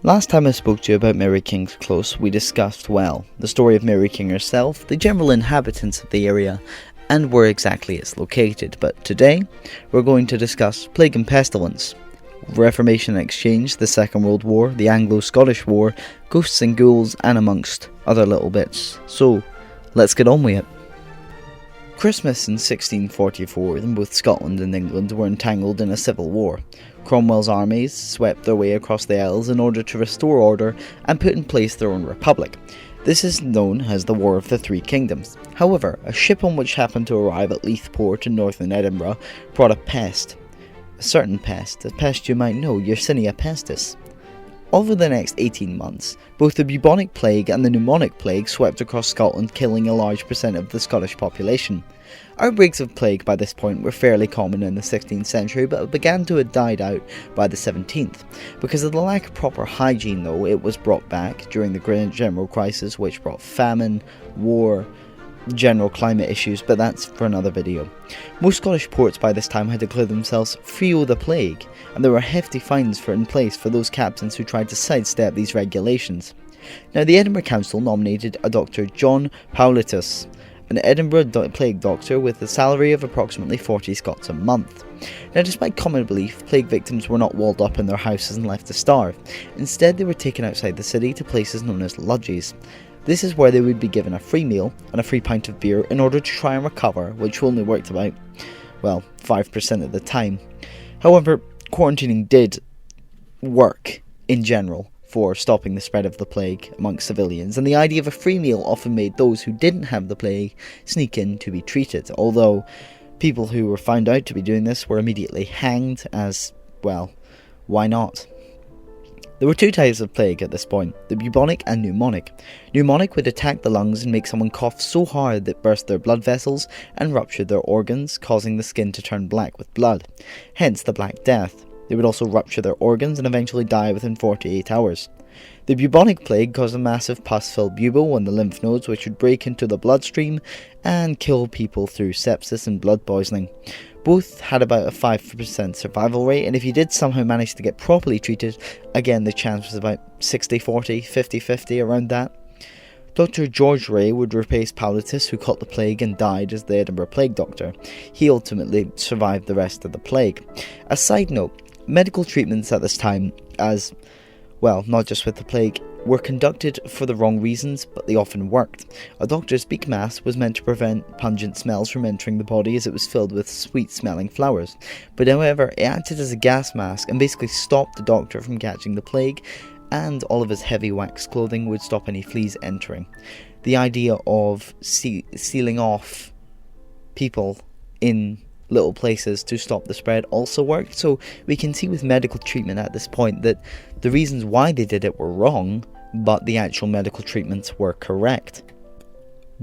Last time I spoke to you about Mary King's Close, we discussed, well, the story of Mary King herself, the general inhabitants of the area, and where exactly it's located. But today, we're going to discuss plague and pestilence, Reformation and exchange, the Second World War, the Anglo-Scottish War, ghosts and ghouls, and amongst other little bits. So, let's get on with it. Christmas in 1644, then both Scotland and England were entangled in a civil war. Cromwell's armies swept their way across the Isles in order to restore order and put in place their own republic. This is known as the War of the Three Kingdoms. However, a ship on which happened to arrive at Leith Port in northern Edinburgh brought a pest. A certain pest, a pest you might know, Yersinia pestis. Over the next 18 months, both the bubonic plague and the pneumonic plague swept across Scotland, killing a large percent of the Scottish population. Outbreaks of plague by this point were fairly common in the 16th century, but began to have died out by the 17th. Because of the lack of proper hygiene, though, it was brought back during the general crisis, which brought famine, war, general climate issues, but that's for another video. Most Scottish ports by this time had declared themselves free of the plague, and there were hefty fines in place for those captains who tried to sidestep these regulations. Now, the Edinburgh Council nominated a Dr. John Paulitus, an Edinburgh plague doctor with a salary of approximately 40 Scots a month. Now, despite common belief, plague victims were not walled up in their houses and left to starve. Instead, they were taken outside the city to places known as lodges. This is where they would be given a free meal and a free pint of beer in order to try and recover, which only worked about, 5% of the time. However, quarantining did work in general for stopping the spread of the plague amongst civilians, and the idea of a free meal often made those who didn't have the plague sneak in to be treated, although people who were found out to be doing this were immediately hanged as, why not? There were two types of plague at this point, the bubonic and pneumonic. Pneumonic would attack the lungs and make someone cough so hard that burst their blood vessels and ruptured their organs, causing the skin to turn black with blood, hence the Black Death. They would also rupture their organs and eventually die within 48 hours. The bubonic plague caused a massive pus-filled bubo on the lymph nodes, which would break into the bloodstream and kill people through sepsis and blood poisoning. Both had about a 5% survival rate, and if you did somehow manage to get properly treated, again the chance was about 60-40, 50-50, around that. Dr. George Ray would replace Paulitus, who caught the plague and died as the Edinburgh plague doctor. He ultimately survived the rest of the plague. A side note, medical treatments at this time, not just with the plague, were conducted for the wrong reasons, but they often worked. A doctor's beak mask was meant to prevent pungent smells from entering the body as it was filled with sweet-smelling flowers. But however, it acted as a gas mask and basically stopped the doctor from catching the plague, and all of his heavy wax clothing would stop any fleas entering. The idea of sealing off people in little places to stop the spread also worked, so we can see with medical treatment at this point that the reasons why they did it were wrong, but the actual medical treatments were correct.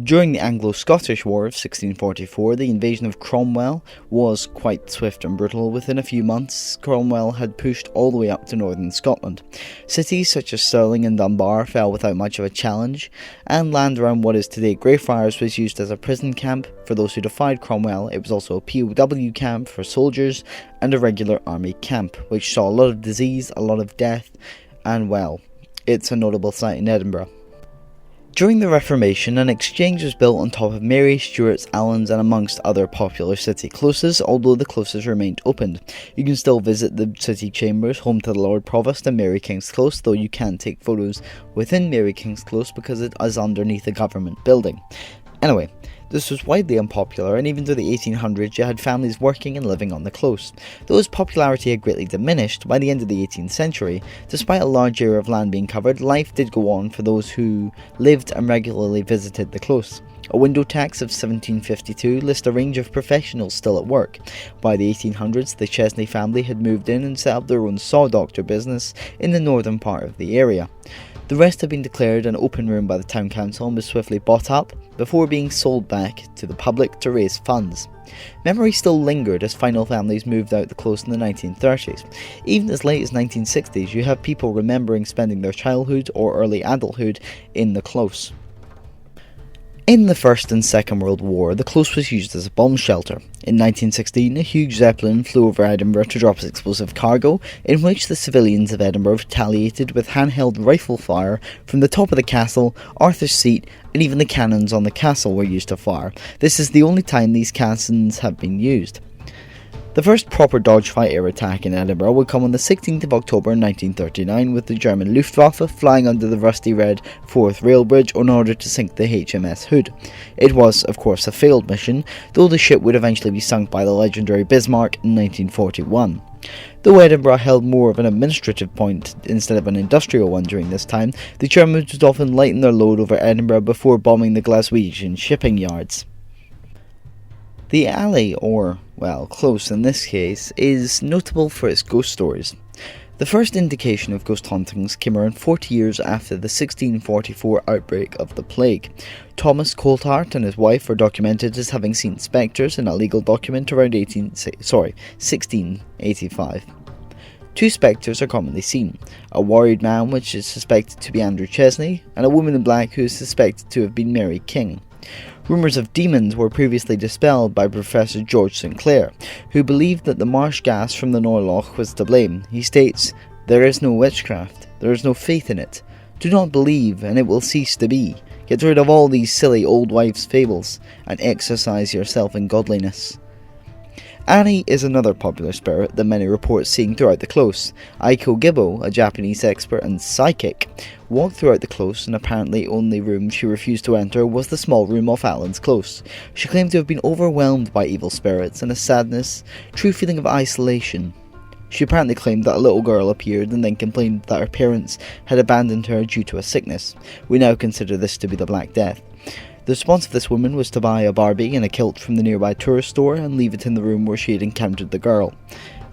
During the Anglo-Scottish War of 1644, the invasion of Cromwell was quite swift and brutal. Within a few months, Cromwell had pushed all the way up to northern Scotland. Cities such as Stirling and Dunbar fell without much of a challenge, and land around what is today Greyfriars was used as a prison camp for those who defied Cromwell. It was also a POW camp for soldiers and a regular army camp, which saw a lot of disease, a lot of death, and it's a notable site in Edinburgh. During the Reformation, an exchange was built on top of Mary, Stuart's, Allen's, and amongst other popular city closes, although the closes remained open. You can still visit the city chambers, home to the Lord Provost and Mary King's Close, though you can't take photos within Mary King's Close because it is underneath a government building. Anyway, this was widely unpopular, and even through the 1800s you had families working and living on the close. Though its popularity had greatly diminished by the end of the 18th century, despite a large area of land being covered, life did go on for those who lived and regularly visited the close. A window tax of 1752 lists a range of professionals still at work. By the 1800s, the Chesney family had moved in and set up their own saw doctor business in the northern part of the area. The rest had been declared an open room by the town council and was swiftly bought up before being sold back to the public to raise funds. Memory still lingered as final families moved out the close in the 1930s. Even as late as 1960s, you have people remembering spending their childhood or early adulthood in the close. In the First and Second World War, the close was used as a bomb shelter. In 1916, a huge zeppelin flew over Edinburgh to drop its explosive cargo, in which the civilians of Edinburgh retaliated with handheld rifle fire from the top of the castle, Arthur's Seat, and even the cannons on the castle were used to fire. This is the only time these cannons have been used. The first proper dogfight air attack in Edinburgh would come on the 16th of October 1939, with the German Luftwaffe flying under the rusty red Forth Rail Bridge in order to sink the HMS Hood. It was, of course, a failed mission, though the ship would eventually be sunk by the legendary Bismarck in 1941. Though Edinburgh held more of an administrative point instead of an industrial one during this time, the Germans would often lighten their load over Edinburgh before bombing the Glaswegian shipping yards. The alley, or, well, close in this case, is notable for its ghost stories. The first indication of ghost hauntings came around 40 years after the 1644 outbreak of the plague. Thomas Coulthart and his wife were documented as having seen spectres in a legal document around 1685. Two spectres are commonly seen: a worried man, which is suspected to be Andrew Chesney, and a woman in black who is suspected to have been Mary King. Rumours of demons were previously dispelled by Professor George Sinclair, who believed that the marsh gas from the Norloch was to blame. He states, "There is no witchcraft, there is no faith in it. Do not believe, and it will cease to be. Get rid of all these silly old wives' fables, and exercise yourself in godliness." Annie is another popular spirit that many report seeing throughout the close. Aiko Gibbo, a Japanese expert and psychic, walked throughout the close, and apparently only room she refused to enter was the small room off Allen's Close. She claimed to have been overwhelmed by evil spirits and a sadness, true feeling of isolation. She apparently claimed that a little girl appeared and then complained that her parents had abandoned her due to a sickness. We now consider this to be the Black Death. The response of this woman was to buy a Barbie and a kilt from the nearby tourist store and leave it in the room where she had encountered the girl.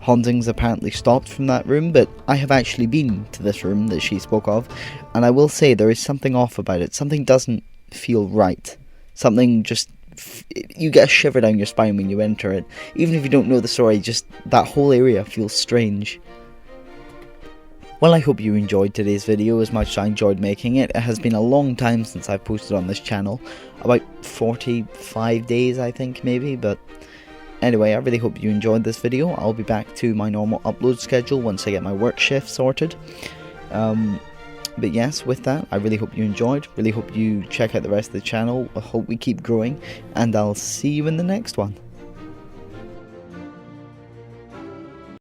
Hauntings apparently stopped from that room, but I have actually been to this room that she spoke of, and I will say there is something off about it. Something doesn't feel right. Something just... you get a shiver down your spine when you enter it. Even if you don't know the story, just that whole area feels strange. Well, I hope you enjoyed today's video as much as I enjoyed making it. It has been a long time since I've posted on this channel. About 45 days, I think, maybe. But anyway, I really hope you enjoyed this video. I'll be back to my normal upload schedule once I get my work shift sorted. But yes, with that, I really hope you enjoyed. Really hope you check out the rest of the channel. I hope we keep growing. And I'll see you in the next one.